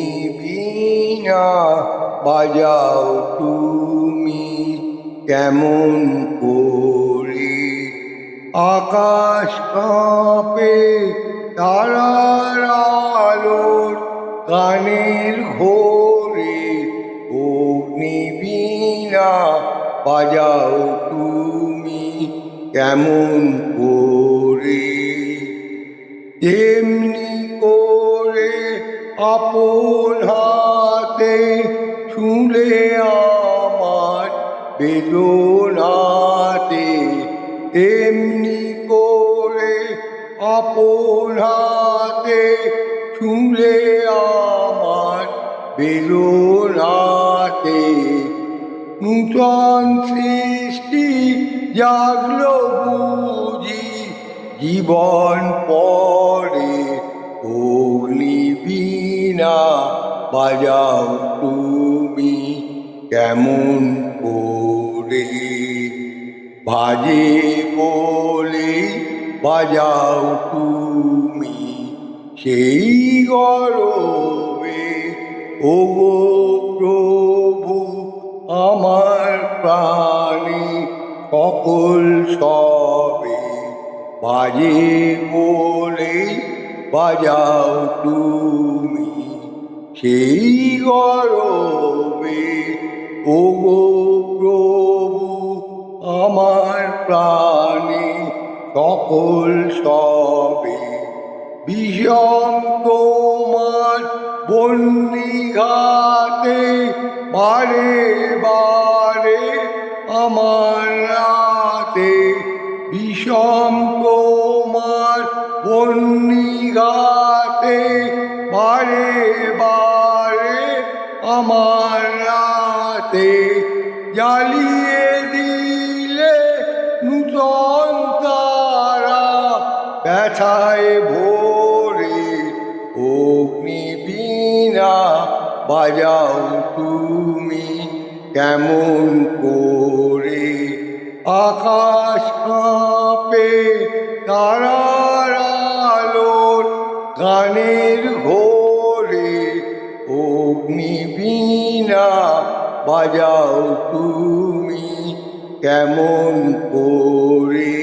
অগ্নিবীণা বাজাও তুমি কেমন করে, আকাশ কাঁপে তারার আলোর গানের ঘোরে। অগ্নিবীণা বাজাও তুমি কেমন করে, তেমনি করে আপন হাতে ছুঁলে আমার বেদনাতে। তেমনি করে আপন হাতে ছুঁলে আমার বেদনাতে। নূতন সৃষ্টি জাগলো বুঝি জীবন পরে। অগ্নিবীণা বাজাও তুমি কেমন করে, বাজে বলে বাজাও তুমি সেই গরবে। ওগো প্রভু আমার প্রাণে সকল সবে, বাজে বলে বাজাও তুমি সেই গরবে। ওগো প্রভু আমার প্রাণে সকল সবে, বিষম তোমার বহ্নিঘাতে বারে বারে আমার রাতে। বিষম তোমার বহ্নিঘাতে বারে বারে আমার রাতে। জ্বালিয়ে দিলে নূতন তারা ব্যথায় ভরে। অগ্নিবীণা বাজাও তুমি কেমন করে, আকাশ কাঁপে তারার আলোর গানের ঘোরে। অগ্নিবীণা বাজাও তুমি কেমন করে।